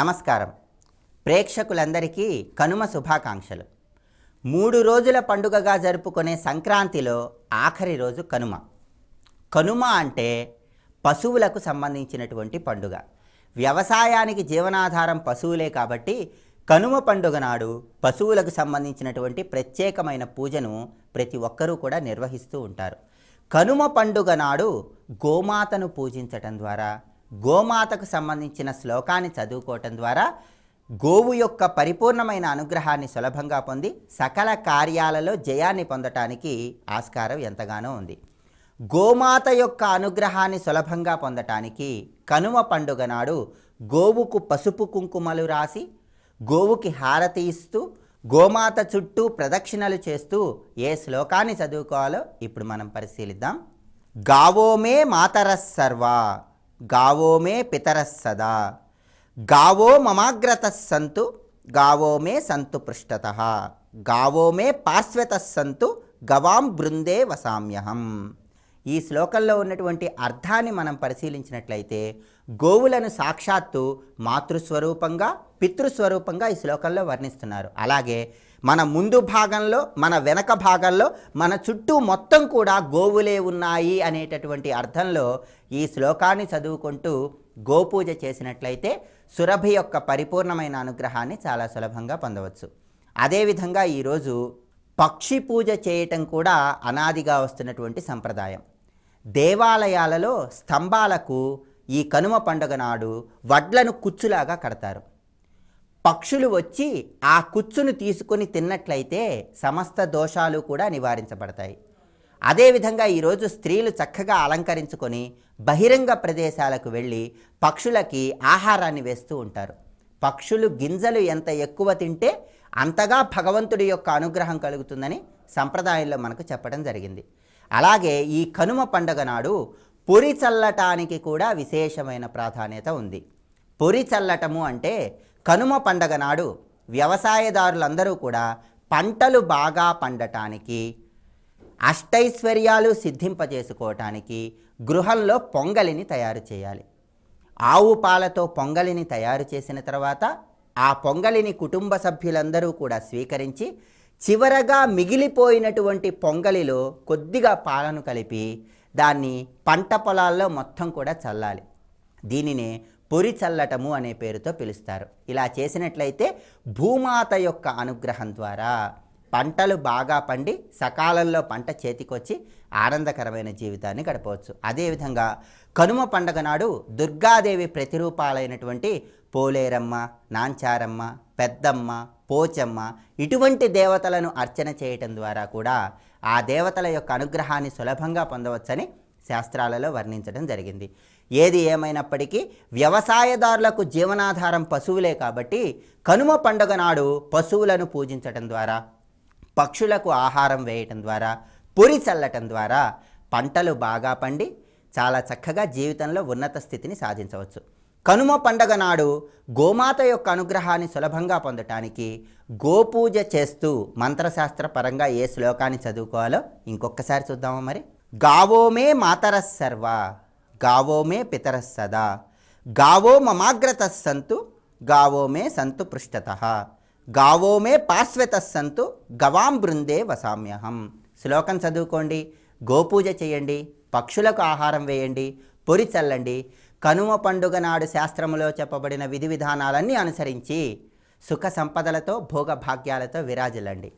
నమస్కారం. ప్రేక్షకులందరికీ కనుమ శుభాకాంక్షలు. 3 రోజుల పండుగగా జరుపుకునే సంక్రాంతిలో ఆఖరి రోజు కనుమ. కనుమ అంటే పశువులకు సంబంధించినటువంటి పండుగ. వ్యవసాయానికి జీవనాధారం పశువులే కాబట్టి కనుమ పండుగ నాడు పశువులకు సంబంధించినటువంటి ప్రత్యేకమైన పూజను ప్రతి ఒక్కరూ కూడా నిర్వహిస్తూ ఉంటారు. కనుమ పండుగ నాడు గోమాతను పూజించటం ద్వారా, గోమాతకు సంబంధించిన శ్లోకాన్ని చదువుకోవటం ద్వారా గోవు యొక్క పరిపూర్ణమైన అనుగ్రహాన్ని సులభంగా పొంది సకల కార్యాలలో జయాన్ని పొందటానికి ఆస్కారం ఎంతగానో ఉంది. గోమాత యొక్క అనుగ్రహాన్ని సులభంగా పొందటానికి కనుమ పండుగ నాడు గోవుకు పసుపు కుంకుమలు రాసి, గోవుకి హారతి ఇస్తూ, గోమాత చుట్టూ ప్రదక్షిణలు చేస్తూ ఏ శ్లోకాన్ని చదువుకోవాలో ఇప్పుడు మనం పరిశీలిద్దాం. గావో మే మాతరః సర్వా, గావో మే పితరః సదా, గావో మమాగ్రతః సంతు, గావో మే సంతు పృష్ఠతః, గావో మే పార్శ్వతః సంతు, గవాం బృందే వసామ్యహం. ఈ శ్లోకంలో ఉన్నటువంటి అర్థాన్ని మనం పరిశీలించినట్లయితే గోవులను సాక్షాత్తు మాతృస్వరూపంగా, పితృస్వరూపంగా ఈ శ్లోకంలో వర్ణిస్తున్నారు. అలాగే మన ముందు భాగంలో, మన వెనక భాగంలో, మన చుట్టూ మొత్తం కూడా గోవులే ఉన్నాయి అనేటటువంటి అర్థంలో ఈ శ్లోకాన్ని చదువుకుంటూ గోపూజ చేసినట్లయితే సురభి యొక్క పరిపూర్ణమైన అనుగ్రహాన్ని చాలా సులభంగా పొందవచ్చు. అదేవిధంగా ఈరోజు పక్షి పూజ చేయటం కూడా అనాదిగా వస్తున్నటువంటి సంప్రదాయం. దేవాలయాలలో స్తంభాలకు ఈ కనుమ పండుగ నాడు వడ్లను కుచ్చులాగా కడతారు. పక్షులు వచ్చి ఆ కుచ్చును తీసుకొని తిన్నట్లయితే సమస్త దోషాలు కూడా నివారించబడతాయి. అదేవిధంగా ఈరోజు స్త్రీలు చక్కగా అలంకరించుకొని బహిరంగ ప్రదేశాలకు వెళ్ళి పక్షులకి ఆహారాన్ని వేస్తూ ఉంటారు. పక్షులు గింజలు ఎంత ఎక్కువ తింటే అంతగా భగవంతుడి యొక్క అనుగ్రహం కలుగుతుందని సంప్రదాయంలో మనకు చెప్పడం జరిగింది. అలాగే ఈ కనుమ పండుగ నాడు పొరి చల్లటానికి కూడా విశేషమైన ప్రాధాన్యత ఉంది. పొరి చల్లటము అంటే కనుమ పండగ నాడు వ్యవసాయదారులందరూ కూడా పంటలు బాగా పండటానికి, అష్టైశ్వర్యాలు సిద్ధింపజేసుకోవటానికి గృహంలో పొంగలిని తయారు చేయాలి. ఆవు పాలతో పొంగలిని తయారు చేసిన తర్వాత ఆ పొంగలిని కుటుంబ సభ్యులందరూ కూడా స్వీకరించి చివరగా మిగిలిపోయినటువంటి పొంగలిలో కొద్దిగా పాలను కలిపి దాన్ని పంట పొలాల్లో మొత్తం కూడా చల్లాలి. దీనినే పొరి చల్లటము అనే పేరుతో పిలుస్తారు. ఇలా చేసినట్లయితే భూమాత యొక్క అనుగ్రహం ద్వారా పంటలు బాగా పండి సకాలంలో పంట చేతికొచ్చి ఆనందకరమైన జీవితాన్ని గడపవచ్చు. అదేవిధంగా కనుమ పండుగ నాడు దుర్గాదేవి ప్రతిరూపాలైనటువంటి పోలేరమ్మ, నాంచారమ్మ, పెద్దమ్మ, పోచమ్మ ఇటువంటి దేవతలను అర్చన చేయటం ద్వారా కూడా ఆ దేవతల యొక్క అనుగ్రహాన్ని సులభంగా పొందవచ్చని శాస్త్రాలలో వర్ణించడం జరిగింది. ఏది ఏమైనప్పటికీ వ్యవసాయదారులకు జీవనాధారం పశువులే కాబట్టి కనుమ పండుగ నాడు పశువులను పూజించటం ద్వారా, పక్షులకు ఆహారం వేయటం ద్వారా, పొరి చల్లటం ద్వారా పంటలు బాగా పండి చాలా చక్కగా జీవితంలో ఉన్నత స్థితిని సాధించవచ్చు. కనుమ పండుగ నాడు గోమాత యొక్క అనుగ్రహాన్ని సులభంగా పొందటానికి గోపూజ చేస్తూ మంత్రశాస్త్ర పరంగా ఏ శ్లోకాన్ని చదువుకోవాలో ఇంకొకసారి చూద్దామా మరి. గావో మే మాతరః సర్వా, గావో మే పితరః సదా, గావో మమాగ్రతః సంతు, గావో మే సంతు పృష్ఠతః, గావో మే పార్శ్వతః సంతు, గవాం బృందే వసామ్యహం. శ్లోకం చదువుకోండి, గోపూజ చేయండి, పక్షులకు ఆహారం వేయండి, పొరి చల్లండి. కనుమ పండుగ నాడు శాస్త్రములో చెప్పబడిన విధి విధానాలన్నీ అనుసరించి సుఖ సంపదలతో భోగభాగ్యాలతో విరాజిల్లండి.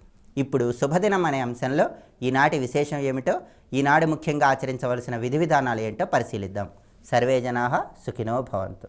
ఇప్పుడు శుభదినం అనే అంశంలో ఈనాటి విశేషం ఏమిటో, ఈనాడు ముఖ్యంగా ఆచరించవలసిన విధి విధానాలు ఏంటో పరిశీలిద్దాం. సర్వే జనాః సుఖినో భవంతు.